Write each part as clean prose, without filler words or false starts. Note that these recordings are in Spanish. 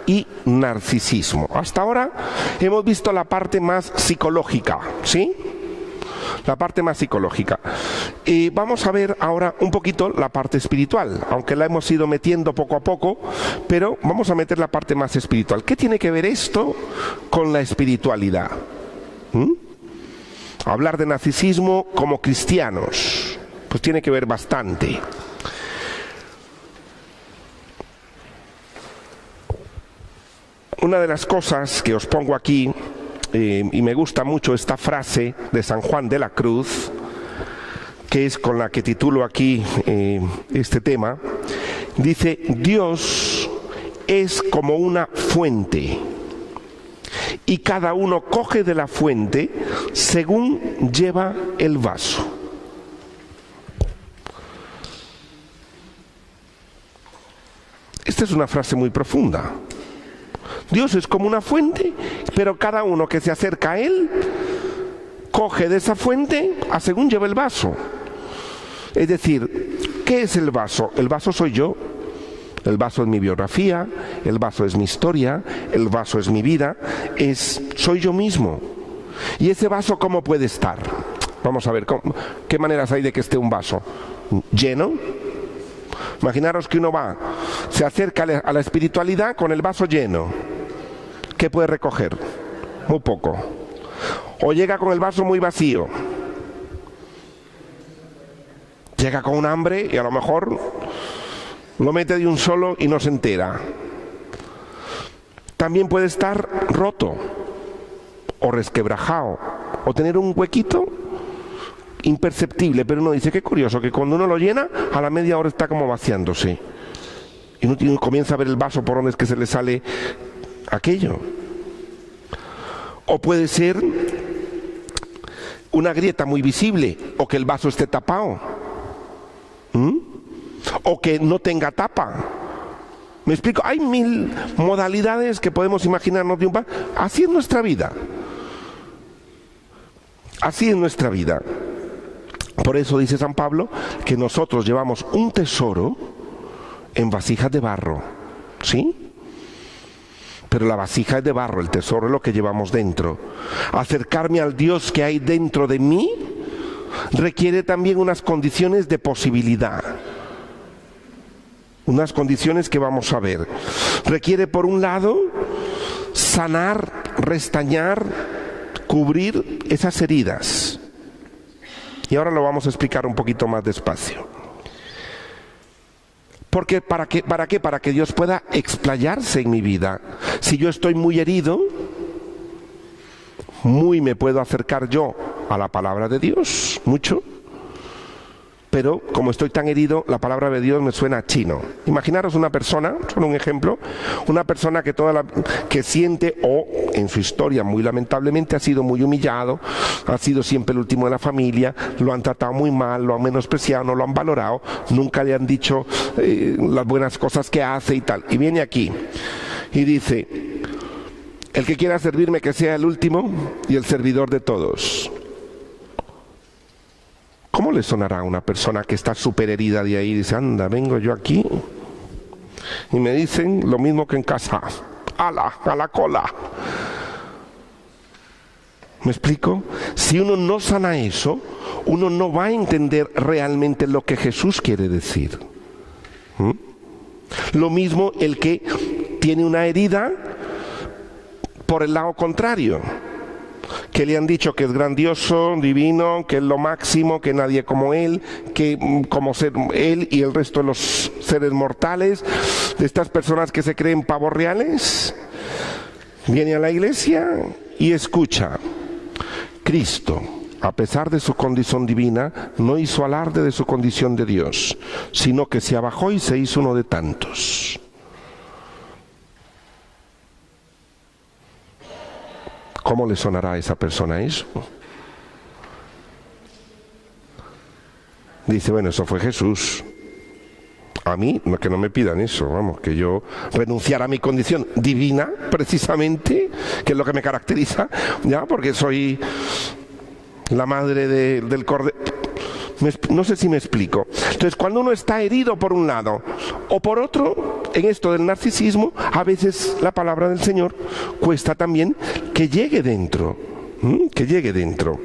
y narcisismo. Hasta ahora hemos visto la parte más psicológica, ¿sí? La parte más psicológica. Y vamos a ver ahora un poquito la parte espiritual, aunque la hemos ido metiendo poco a poco, pero vamos a meter la parte más espiritual. ¿Qué tiene que ver esto con la espiritualidad? Hablar de narcisismo como cristianos, pues tiene que ver bastante. Una de las cosas que os pongo aquí, y me gusta mucho esta frase de San Juan de la Cruz, que es con la que titulo aquí este tema, dice: Dios es como una fuente, y cada uno coge de la fuente según lleva el vaso. Esta es una frase muy profunda. Dios es como una fuente, pero cada uno que se acerca a Él coge de esa fuente a según lleva el vaso. Es decir, ¿qué es el vaso? El vaso soy yo. El vaso es mi biografía, el vaso es mi historia, el vaso es mi vida, soy yo mismo. ¿Y ese vaso cómo puede estar? Vamos a ver, ¿qué maneras hay de que esté un vaso? ¿Lleno? Imaginaros que uno se acerca a la espiritualidad con el vaso lleno. ¿Qué puede recoger? Muy poco. O llega con el vaso muy vacío. Llega con un hambre y a lo mejor lo mete de un solo y no se entera. También puede estar roto o resquebrajado o tener un huequito imperceptible, pero uno dice: qué curioso, que cuando uno lo llena, a la media hora está como vaciándose. Y uno comienza a ver el vaso por donde es que se le sale aquello. O puede ser una grieta muy visible, o que el vaso esté tapado, o que no tenga tapa. ¿Me explico? Hay mil modalidades que podemos imaginarnos de un vaso. Así es nuestra vida. Así es nuestra vida. Por eso dice San Pablo que nosotros llevamos un tesoro en vasijas de barro, ¿sí? Pero la vasija es de barro, el tesoro es lo que llevamos dentro. Acercarme al Dios que hay dentro de mí requiere también unas condiciones de posibilidad. Unas condiciones que vamos a ver. Requiere, por un lado, sanar, restañar, cubrir esas heridas. Y ahora lo vamos a explicar un poquito más despacio. Porque ¿para qué? Para que Dios pueda explayarse en mi vida. Si yo estoy muy herido, muy me puedo acercar yo a la palabra de Dios, mucho. Pero como estoy tan herido, la palabra de Dios me suena chino. Imaginaros una persona, solo un ejemplo, una persona que siente, o en su historia muy lamentablemente ha sido muy humillado, ha sido siempre el último de la familia, lo han tratado muy mal, lo han menospreciado, no lo han valorado, nunca le han dicho las buenas cosas que hace y tal. Y viene aquí y dice: el que quiera servirme, que sea el último y el servidor de todos. ¿Cómo le sonará a una persona que está súper herida de ahí y dice: anda, vengo yo aquí y me dicen lo mismo que en casa, a la cola? ¿Me explico? Si uno no sana eso, uno no va a entender realmente lo que Jesús quiere decir. Lo mismo el que tiene una herida por el lado contrario, que le han dicho que es grandioso, divino, que es lo máximo, que nadie como él, que como ser él y el resto de los seres mortales, de estas personas que se creen pavos reales, viene a la iglesia y escucha: Cristo, a pesar de su condición divina, no hizo alarde de su condición de Dios, sino que se abajó y se hizo uno de tantos. ¿Cómo le sonará a esa persona eso? Dice: bueno, eso fue Jesús. A mí, que no me pidan eso, vamos, que yo renunciara a mi condición divina, precisamente, que es lo que me caracteriza, ya, porque soy la madre del Cordero. No sé si me explico. Entonces, cuando uno está herido por un lado o por otro, en esto del narcisismo, a veces la palabra del Señor cuesta también que llegue dentro. Que llegue dentro.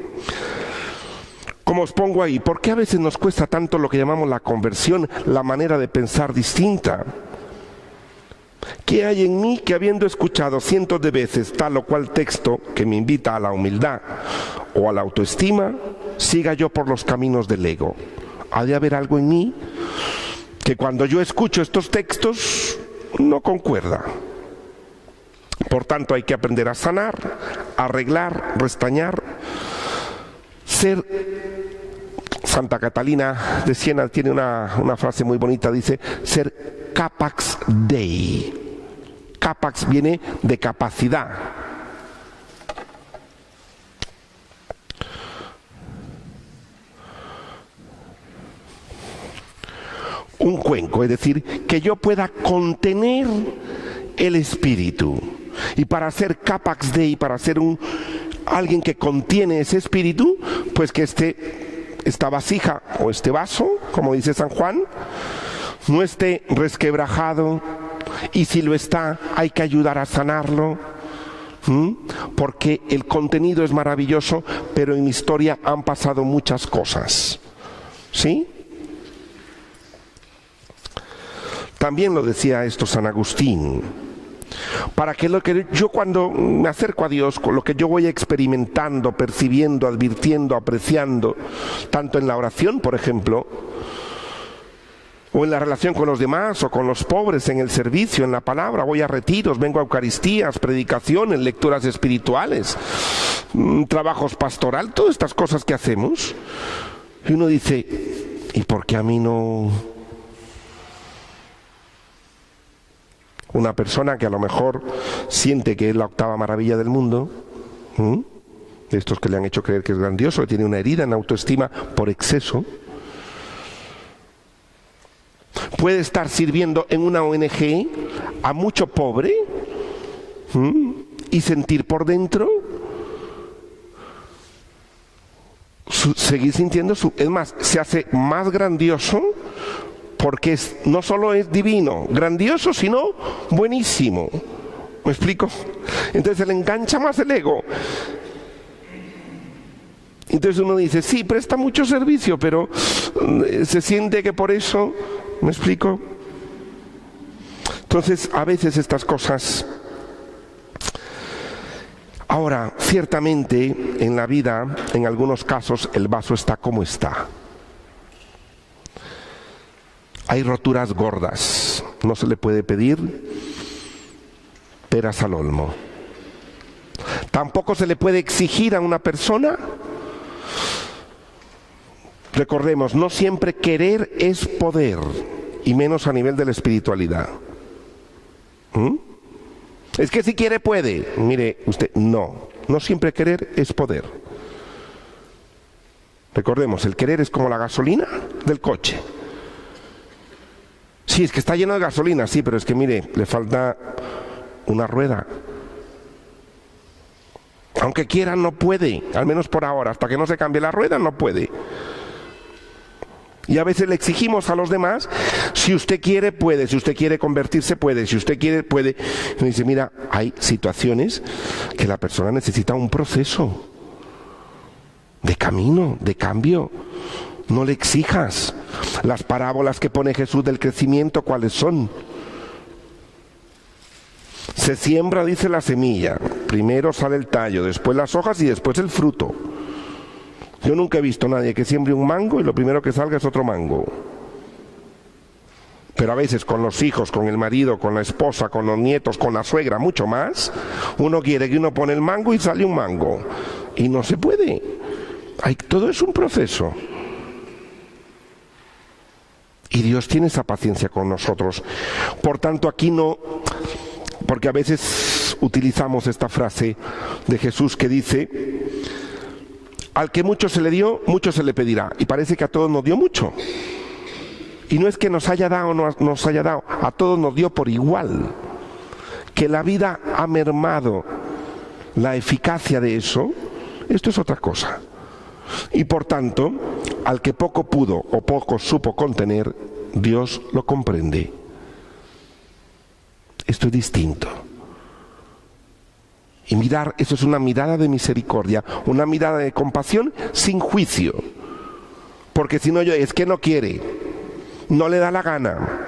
Como os pongo ahí, ¿por qué a veces nos cuesta tanto lo que llamamos la conversión, la manera de pensar distinta? ¿Qué hay en mí que, habiendo escuchado cientos de veces tal o cual texto que me invita a la humildad o a la autoestima, siga yo por los caminos del ego? Ha de haber algo en mí que cuando yo escucho estos textos no concuerda. Por tanto, hay que aprender a sanar, arreglar, restañar, Santa Catalina de Siena tiene una frase muy bonita, dice, ser capax Dei. Capax viene de capacidad. Un cuenco, es decir, que yo pueda contener el espíritu. Y para ser capax Dei, para ser alguien que contiene ese espíritu, pues que esta vasija o este vaso, como dice San Juan, no esté resquebrajado, y si lo está, hay que ayudar a sanarlo, porque el contenido es maravilloso, pero en mi historia han pasado muchas cosas, ¿sí? También lo decía esto San Agustín. Para que yo cuando me acerco a Dios, con lo que yo voy experimentando, percibiendo, advirtiendo, apreciando, tanto en la oración, por ejemplo, o en la relación con los demás, o con los pobres, en el servicio, en la palabra, voy a retiros, vengo a Eucaristías, predicaciones, lecturas espirituales, trabajos pastoral, todas estas cosas que hacemos, y uno dice, ¿y por qué a mí no? Una persona que a lo mejor siente que es la octava maravilla del mundo, de estos que le han hecho creer que es grandioso, que tiene una herida en autoestima por exceso, puede estar sirviendo en una ONG a mucho pobre y sentir por dentro, seguir sintiendo es más, se hace más grandioso, porque no solo es divino, grandioso, sino buenísimo. ¿Me explico? Entonces se le engancha más el ego. Entonces uno dice, sí, presta mucho servicio, pero se siente que por eso, ¿me explico? Entonces a veces estas cosas... Ahora, ciertamente en la vida, en algunos casos, el vaso está como está. Hay roturas gordas, no se le puede pedir peras al olmo. Tampoco se le puede exigir a una persona. Recordemos, no siempre querer es poder, y menos a nivel de la espiritualidad. Es que si quiere puede. Mire, usted, no siempre querer es poder. Recordemos, el querer es como la gasolina del coche. Sí, es que está lleno de gasolina, sí, pero es que mire, le falta una rueda. Aunque quiera, no puede, al menos por ahora, hasta que no se cambie la rueda, no puede. Y a veces le exigimos a los demás, si usted quiere, puede, si usted quiere convertirse, puede, si usted quiere, puede. Y dice, mira, hay situaciones que la persona necesita un proceso de camino, de cambio. No le exijas. Las parábolas que pone Jesús del crecimiento, ¿cuáles son? Se siembra, dice, la semilla. Primero sale el tallo, después las hojas y después el fruto. Yo nunca he visto a nadie que siembre un mango y lo primero que salga es otro mango. Pero a veces con los hijos, con el marido, con la esposa, con los nietos, con la suegra, mucho más, uno quiere que uno pone el mango y sale un mango. Y no se puede. Todo es un proceso. Y Dios tiene esa paciencia con nosotros. Por tanto, aquí no, porque a veces utilizamos esta frase de Jesús que dice, al que mucho se le dio, mucho se le pedirá. Y parece que a todos nos dio mucho. Y no es que nos haya dado o no nos haya dado, a todos nos dio por igual. Que la vida ha mermado la eficacia de eso, esto es otra cosa. Y por tanto, al que poco pudo o poco supo contener, Dios lo comprende. Esto es distinto. Y mirar, eso es una mirada de misericordia, una mirada de compasión sin juicio. Porque si no, es que no quiere, no le da la gana.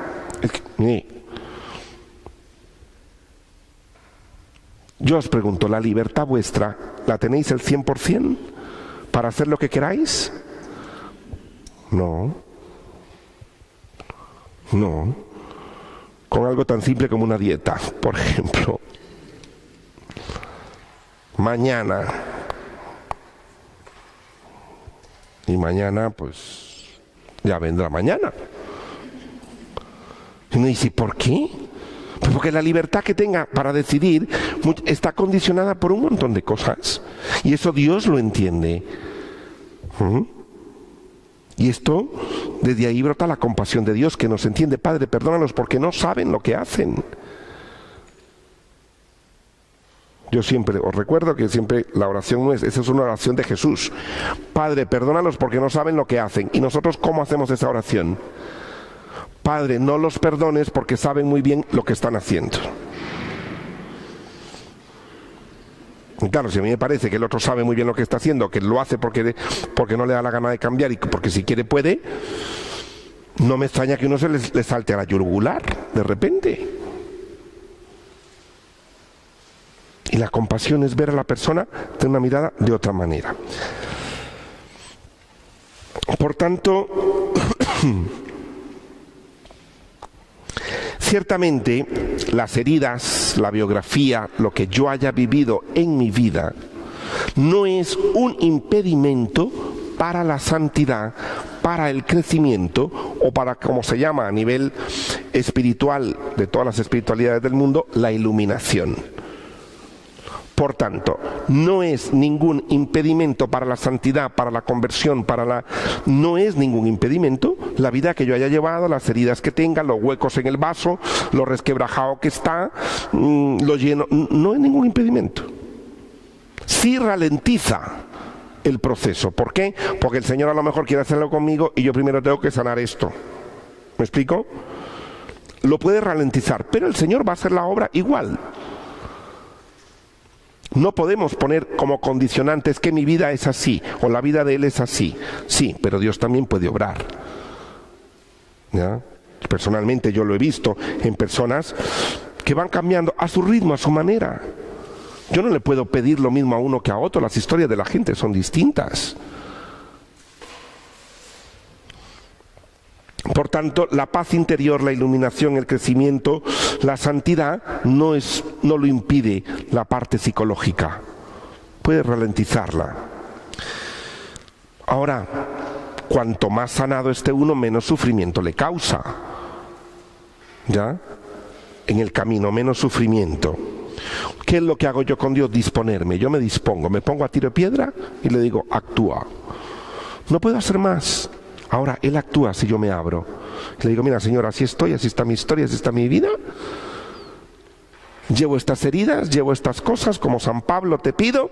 Yo os pregunto, ¿la libertad vuestra la tenéis el 100% para hacer lo que queráis? No. No. Con algo tan simple como una dieta, por ejemplo. Mañana. Y mañana, pues, ya vendrá mañana. Y uno dice, ¿por qué? Pues porque la libertad que tenga para decidir está condicionada por un montón de cosas. Y eso Dios lo entiende. Y esto, desde ahí brota la compasión de Dios, que nos entiende. Padre, perdónalos porque no saben lo que hacen. Yo siempre os recuerdo que siempre la oración no es, esa es una oración de Jesús. Padre, perdónalos porque no saben lo que hacen. ¿Y nosotros cómo hacemos esa oración? Padre, no los perdones porque saben muy bien lo que están haciendo. Y claro, si a mí me parece que el otro sabe muy bien lo que está haciendo, que lo hace porque no le da la gana de cambiar y porque si quiere puede, no me extraña que uno le salte a la yugular de repente. Y la compasión es ver a la persona de una mirada de otra manera. Por tanto, ciertamente las heridas, la biografía, lo que yo haya vivido en mi vida, no es un impedimento para la santidad, para el crecimiento o para, como se llama a nivel espiritual de todas las espiritualidades del mundo, la iluminación. Por tanto, no es ningún impedimento para la santidad, para la conversión, no es ningún impedimento la vida que yo haya llevado, las heridas que tenga, los huecos en el vaso, lo resquebrajado que está, lo lleno, no es ningún impedimento. Sí ralentiza el proceso. ¿Por qué? Porque el Señor a lo mejor quiere hacerlo conmigo y yo primero tengo que sanar esto. ¿Me explico? Lo puede ralentizar, pero el Señor va a hacer la obra igual. No podemos poner como condicionantes que mi vida es así o la vida de él es así. Sí, pero Dios también puede obrar. ¿Ya? Personalmente yo lo he visto en personas que van cambiando a su ritmo, a su manera. Yo no le puedo pedir lo mismo a uno que a otro. Las historias de la gente son distintas. Por tanto, la paz interior, la iluminación, el crecimiento, la santidad no lo impide la parte psicológica. Puede ralentizarla. Ahora, cuanto más sanado esté uno, menos sufrimiento le causa. ¿Ya? En el camino, menos sufrimiento. ¿Qué es lo que hago yo con Dios? Disponerme. Yo me dispongo, me pongo a tiro de piedra y le digo, actúa. No puedo hacer más. Ahora Él actúa si yo me abro. Le digo, mira Señor, así estoy, así está mi historia, así está mi vida. Llevo estas heridas, llevo estas cosas, como San Pablo te pido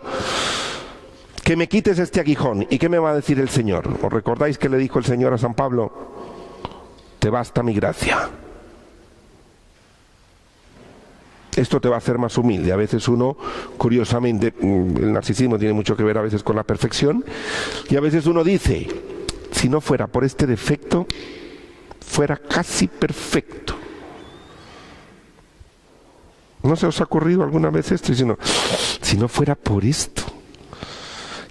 que me quites este aguijón. ¿Y qué me va a decir el Señor? ¿Os recordáis que le dijo el Señor a San Pablo? Te basta mi gracia. Esto te va a hacer más humilde. A veces uno, curiosamente, el narcisismo tiene mucho que ver a veces con la perfección, y a veces uno dice, si no fuera por este defecto, fuera casi perfecto. ¿No se os ha ocurrido alguna vez esto? Diciendo, si no fuera por esto.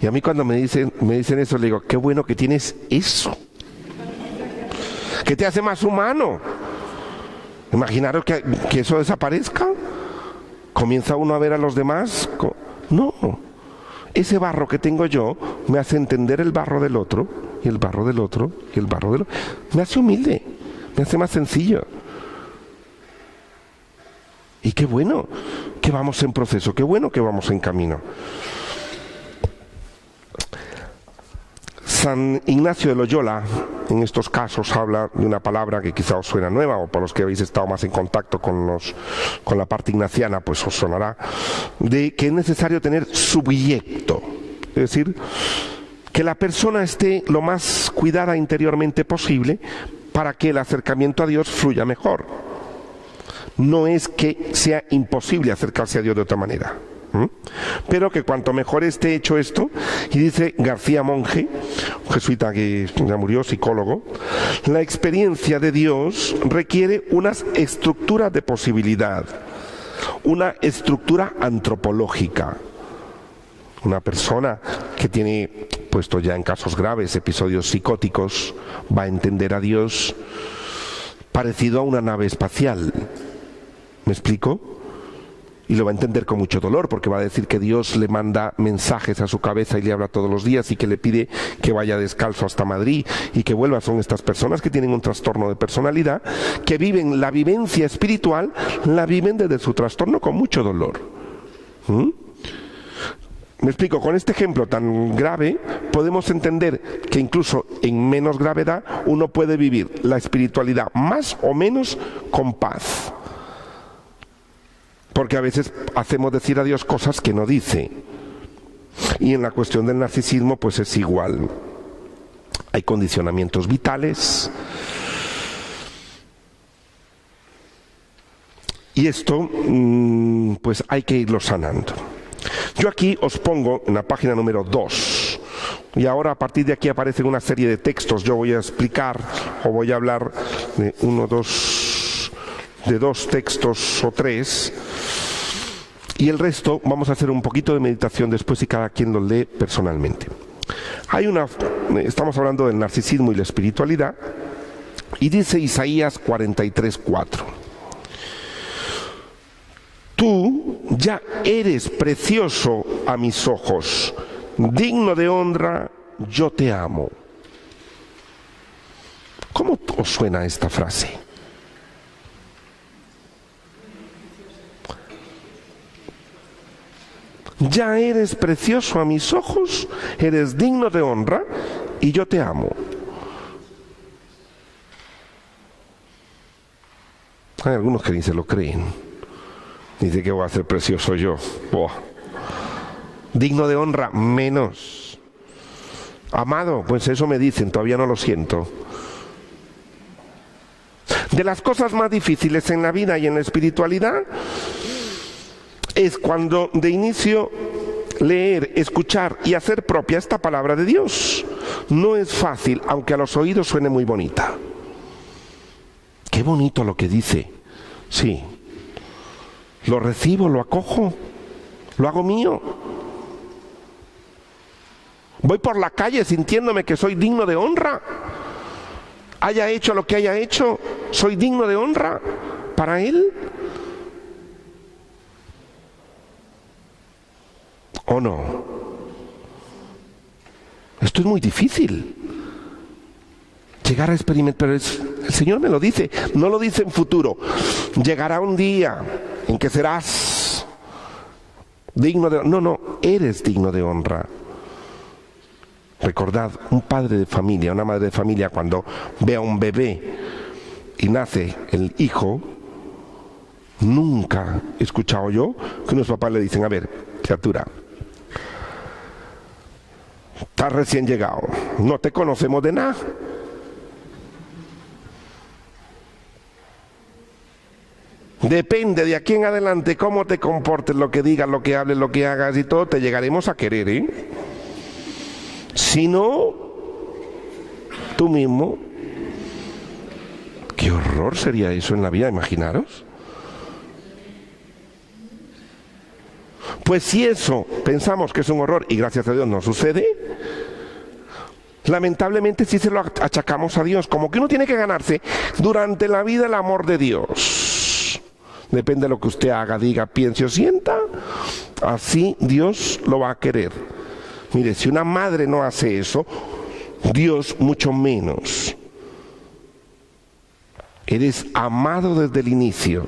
Y a mí cuando me dicen eso, le digo, qué bueno que tienes eso. Que te hace más humano. Imaginaros que eso desaparezca. Comienza uno a ver a los demás. No. Ese barro que tengo yo me hace entender el barro del otro, y el barro del otro, y el barro del otro. Me hace humilde, me hace más sencillo. Y qué bueno que vamos en proceso, qué bueno que vamos en camino. San Ignacio de Loyola, en estos casos, habla de una palabra que quizá os suena nueva, o para los que habéis estado más en contacto con la parte ignaciana, pues os sonará, de que es necesario tener subyecto. Es decir, que la persona esté lo más cuidada interiormente posible para que el acercamiento a Dios fluya mejor. No es que sea imposible acercarse a Dios de otra manera, pero que cuanto mejor esté hecho esto, y dice García Monge, un jesuita que ya murió, psicólogo, la experiencia de Dios requiere unas estructuras de posibilidad, una estructura antropológica. Una persona que tiene, puesto ya en casos graves, episodios psicóticos, va a entender a Dios parecido a una nave espacial. ¿Me explico? Y lo va a entender con mucho dolor, porque va a decir que Dios le manda mensajes a su cabeza y le habla todos los días y que le pide que vaya descalzo hasta Madrid y que vuelva. Son estas personas que tienen un trastorno de personalidad, que viven la vivencia espiritual, la viven desde su trastorno con mucho dolor. Me explico, con este ejemplo tan grave podemos entender que incluso en menos gravedad uno puede vivir la espiritualidad más o menos con paz. Porque a veces hacemos decir a Dios cosas que no dice. Y en la cuestión del narcisismo pues es igual. Hay condicionamientos vitales. Y esto pues hay que irlo sanando. Yo aquí os pongo en la página número 2. Y ahora a partir de aquí aparecen una serie de textos. Yo voy a explicar o voy a hablar de dos textos o 3. Y el resto vamos a hacer un poquito de meditación después y cada quien lo lee personalmente. Estamos hablando del narcisismo y la espiritualidad, y dice Isaías 43:4. Tú ya eres precioso a mis ojos, digno de honra, yo te amo. ¿Cómo os suena esta frase? Ya eres precioso a mis ojos, eres digno de honra y yo te amo. Hay algunos que ni se lo creen. Dice que voy a ser precioso yo. Buah. Digno de honra, menos. Amado, pues eso me dicen, todavía no lo siento. De las cosas más difíciles en la vida y en la espiritualidad es cuando de inicio leer, escuchar y hacer propia esta palabra de Dios. No es fácil, aunque a los oídos suene muy bonita. Qué bonito lo que dice. Sí. Lo recibo, lo acojo, lo hago mío. Voy por la calle sintiéndome que soy digno de honra. Haya hecho lo que haya hecho, soy digno de honra para Él. ¿O no? Esto es muy difícil. Llegar a experimentar, pero el Señor me lo dice, no lo dice en futuro. Llegará un día en que serás digno de... No, eres digno de honra. Recordad, un padre de familia, una madre de familia, cuando ve a un bebé y nace el hijo, nunca he escuchado yo que unos papás le dicen: a ver, criatura, estás recién llegado, no te conocemos de nada. Depende de aquí en adelante cómo te comportes, lo que digas, lo que hables, lo que hagas y todo, te llegaremos a querer, ¿eh? Si no, tú mismo. Qué horror sería eso en la vida, imaginaros. Pues si eso pensamos que es un horror y gracias a Dios no sucede, lamentablemente sí se lo achacamos a Dios, como que uno tiene que ganarse durante la vida el amor de Dios. Depende de lo que usted haga, diga, piense o sienta, así Dios lo va a querer. Mire, si una madre no hace eso, Dios mucho menos. Eres amado desde el inicio.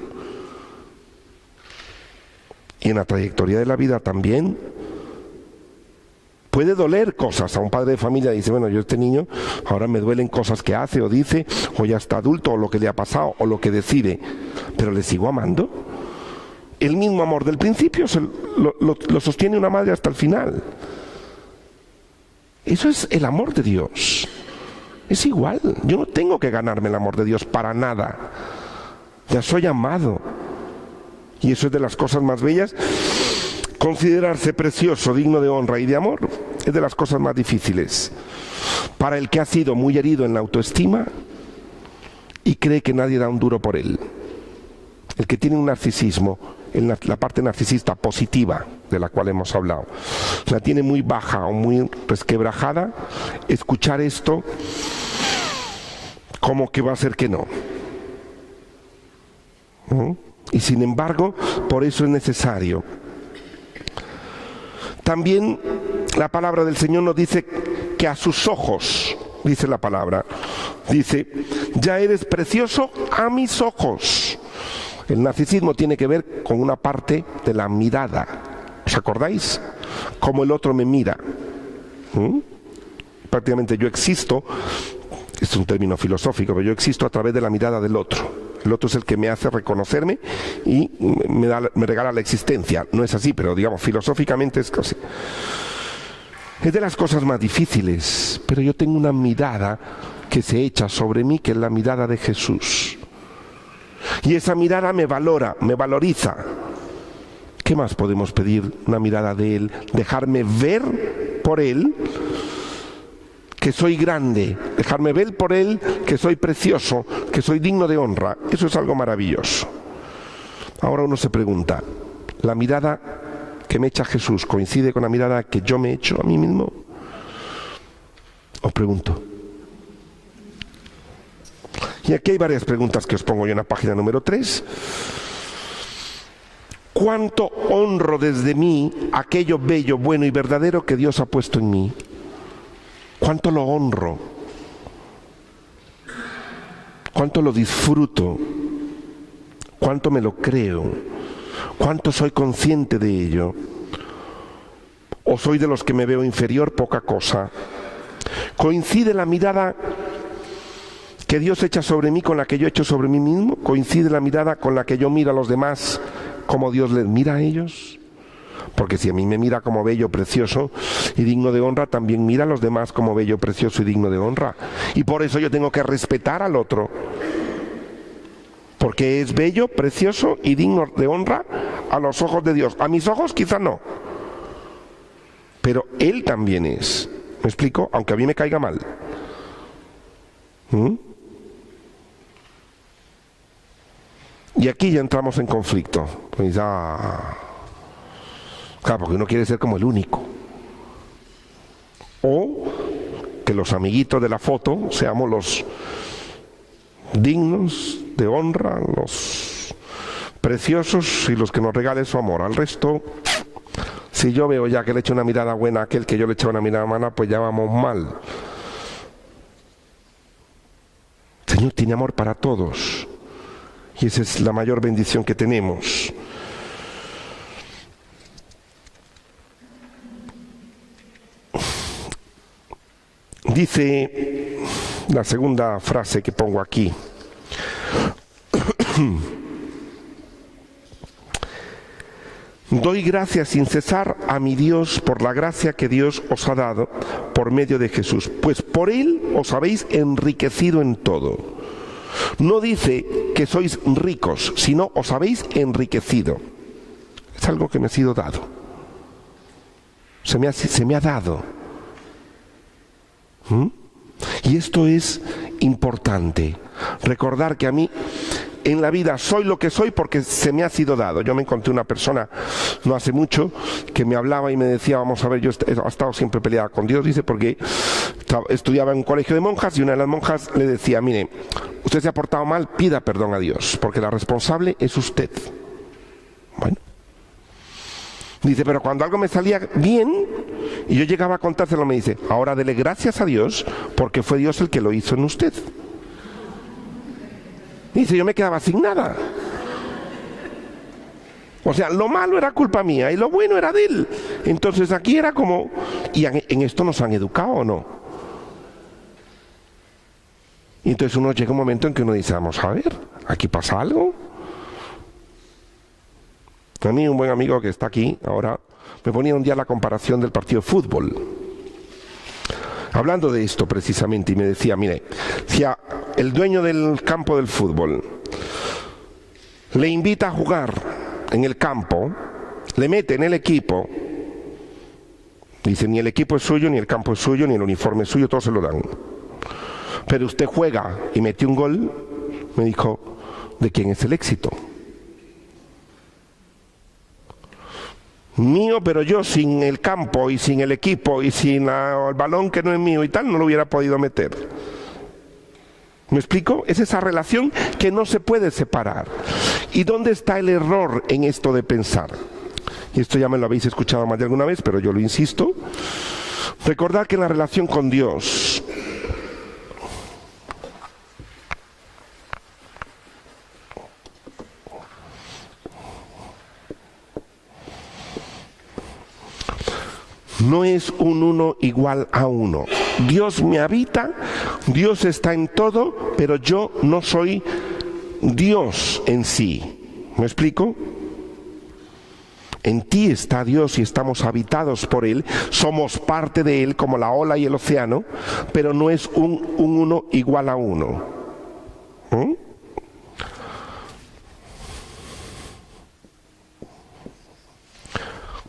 Y en la trayectoria de la vida también puede doler cosas. A un padre de familia dice: bueno, yo este niño ahora me duelen cosas que hace o dice, o ya está adulto, o lo que le ha pasado, o lo que decide, pero le sigo amando. El mismo amor del principio lo sostiene una madre hasta el final. Eso es el amor de Dios. Es igual, yo no tengo que ganarme el amor de Dios para nada. Ya soy amado. Y eso es de las cosas más bellas. Considerarse precioso, digno de honra y de amor, es de las cosas más difíciles. Para el que ha sido muy herido en la autoestima y cree que nadie da un duro por él. El que tiene un narcisismo, en la parte narcisista positiva de la cual hemos hablado, la tiene muy baja o muy resquebrajada, escuchar esto como que va a ser que no. Y sin embargo, por eso es necesario. También la palabra del Señor nos dice que a sus ojos, dice la palabra, dice, ya eres precioso a mis ojos. El narcisismo tiene que ver con una parte de la mirada. ¿Os acordáis? Cómo el otro me mira. Prácticamente yo existo, es un término filosófico, pero yo existo a través de la mirada del otro. El otro es el que me hace reconocerme y me regala la existencia. No es así, pero digamos, filosóficamente es así. Es de las cosas más difíciles, pero yo tengo una mirada que se echa sobre mí, que es la mirada de Jesús. Y esa mirada me valora, me valoriza. ¿Qué más podemos pedir? Una mirada de Él, dejarme ver por Él que soy grande, dejarme ver por Él que soy precioso, que soy digno de honra. Eso es algo maravilloso. Ahora uno se pregunta, ¿la mirada que me echa Jesús coincide con la mirada que yo me echo a mí mismo? Os pregunto. Y aquí hay varias preguntas que os pongo yo en la página número 3. ¿Cuánto honro desde mí aquello bello, bueno y verdadero que Dios ha puesto en mí? ¿Cuánto lo honro? ¿Cuánto lo disfruto? ¿Cuánto me lo creo? ¿Cuánto soy consciente de ello? ¿O soy de los que me veo inferior, poca cosa? ¿Coincide la mirada que Dios echa sobre mí con la que yo echo sobre mí mismo? ¿Coincide la mirada con la que yo miro a los demás como Dios les mira a ellos? Porque si a mí me mira como bello, precioso y digno de honra, también mira a los demás como bello, precioso y digno de honra. Y por eso yo tengo que respetar al otro. Porque es bello, precioso y digno de honra a los ojos de Dios. A mis ojos quizá no. Pero Él también es. ¿Me explico? Aunque a mí me caiga mal. Y aquí ya entramos en conflicto. Pues ya... Claro, porque uno quiere ser como el único. O que los amiguitos de la foto seamos los dignos de honra, los preciosos y los que nos regalen su amor. Al resto, si yo veo ya que le echo una mirada buena a aquel que yo le echo una mirada mala, pues ya vamos mal. El Señor tiene amor para todos. Y esa es la mayor bendición que tenemos. Dice la segunda frase que pongo aquí. Doy gracias sin cesar a mi Dios por la gracia que Dios os ha dado por medio de Jesús, pues por Él os habéis enriquecido en todo. No dice que sois ricos, sino os habéis enriquecido. Es algo que me ha sido dado. Se me ha dado. Y esto es importante. Recordar que a mí en la vida soy lo que soy porque se me ha sido dado. Yo me encontré una persona no hace mucho que me hablaba y me decía, vamos a ver, yo he estado siempre peleada con Dios, dice, porque estudiaba en un colegio de monjas y una de las monjas le decía, mire, usted se ha portado mal, pida perdón a Dios, porque la responsable es usted. Bueno. Dice, pero cuando algo me salía bien y yo llegaba a contárselo, me dice, ahora dele gracias a Dios porque fue Dios el que lo hizo en usted. Dice, yo me quedaba sin nada. O sea, lo malo era culpa mía y lo bueno era de Él. Entonces aquí era como... ¿Y en esto nos han educado o no? Y entonces uno llega un momento en que uno dice, vamos a ver, aquí pasa algo. A mí un buen amigo que está aquí ahora me ponía un día la comparación del partido de fútbol. hablando de esto precisamente, y me decía, mire, si el dueño del campo del fútbol le invita a jugar en el campo, le mete en el equipo, dice, ni el equipo es suyo, ni el campo es suyo, ni el uniforme es suyo, todos se lo dan. Pero usted juega y metió un gol, me dijo, ¿de quién es el éxito? Mío, pero yo sin el campo y sin el equipo y sin el balón que no es mío y tal, no lo hubiera podido meter. ¿Me explico? Es esa relación que no se puede separar. ¿Y dónde está el error en esto de pensar? Y esto ya me lo habéis escuchado más de alguna vez, pero yo lo insisto. Recordad que en la relación con Dios, no es un uno igual a uno. Dios me habita, Dios está en todo, pero yo no soy Dios en sí. ¿Me explico? En ti está Dios y estamos habitados por Él, somos parte de Él como la ola y el océano, pero no es un uno igual a uno.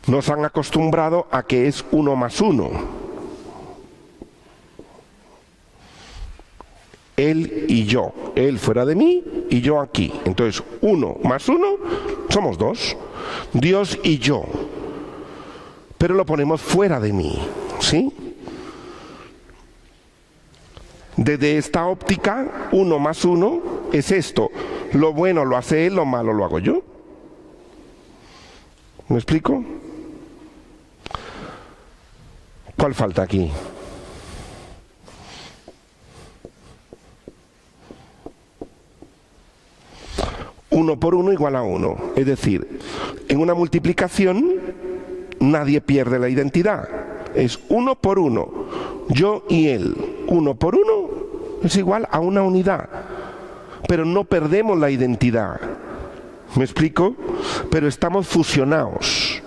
Nos han acostumbrado a que es 1 más 1. Él y yo. Él fuera de mí y yo aquí. Entonces, 1 más 1 somos 2. Dios y yo. Pero lo ponemos fuera de mí. ¿Sí? Desde esta óptica, 1 más 1 es esto. Lo bueno lo hace Él, lo malo lo hago yo. ¿Me explico? ¿Cuál falta aquí? Uno por uno igual a 1. Es decir, en una multiplicación nadie pierde la identidad. Es 1 por 1. Yo y él. 1 por 1 es igual a una unidad. Pero no perdemos la identidad. ¿Me explico? Pero estamos fusionados.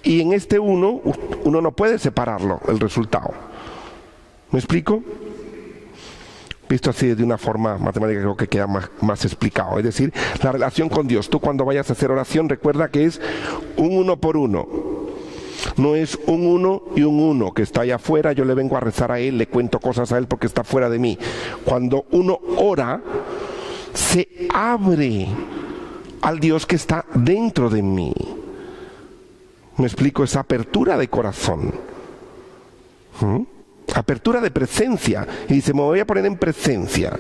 Y en este uno no puede separarlo, el resultado. ¿Me explico? Visto así de una forma matemática creo que queda más explicado. Es decir, la relación con Dios. Tú cuando vayas a hacer oración recuerda que es un 1 por 1. No es un 1 y un 1 que está allá afuera, yo le vengo a rezar a Él, le cuento cosas a Él porque está fuera de mí. Cuando uno ora, se abre al Dios que está dentro de mí. Me explico, esa apertura de corazón. Apertura de presencia. Y dice, me voy a poner en presencia.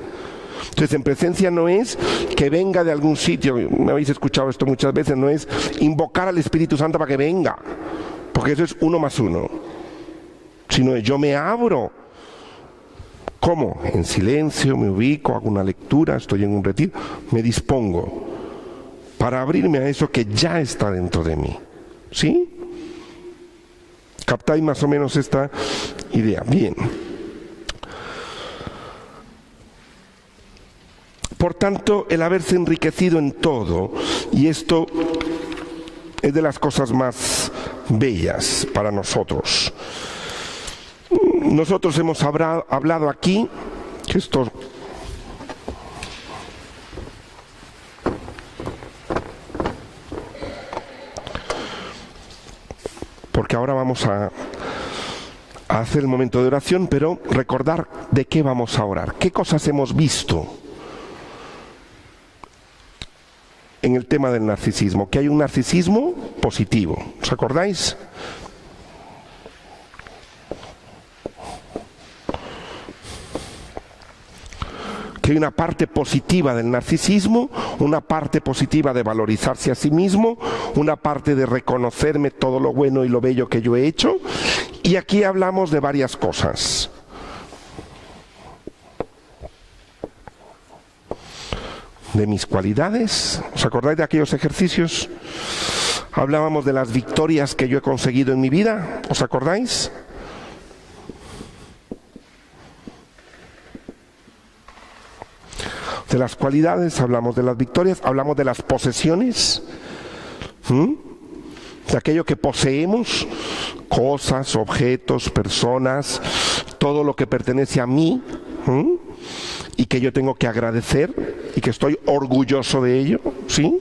Entonces, en presencia no es que venga de algún sitio. Me habéis escuchado esto muchas veces. No es invocar al Espíritu Santo para que venga. Porque eso es 1 más 1. Sino yo me abro. ¿Cómo? En silencio, me ubico, hago una lectura, estoy en un retiro. Me dispongo para abrirme a eso que ya está dentro de mí. ¿Sí? ¿Captáis más o menos esta idea? Bien. Por tanto, el haberse enriquecido en todo, y esto es de las cosas más bellas para nosotros. Nosotros hemos hablado aquí, que esto... porque ahora vamos a hacer el momento de oración, pero recordar de qué vamos a orar, qué cosas hemos visto en el tema del narcisismo, que hay un narcisismo positivo, ¿os acordáis? Que hay una parte positiva del narcisismo, una parte positiva de valorizarse a sí mismo, una parte de reconocerme todo lo bueno y lo bello que yo he hecho. Y aquí hablamos de varias cosas. De mis cualidades. ¿Os acordáis de aquellos ejercicios? Hablábamos de las victorias que yo he conseguido en mi vida. ¿Os acordáis? De las cualidades, hablamos de las victorias, hablamos de las posesiones, de aquello que poseemos, cosas, objetos, personas, todo lo que pertenece a mí, y que yo tengo que agradecer y que estoy orgulloso de ello, ¿sí?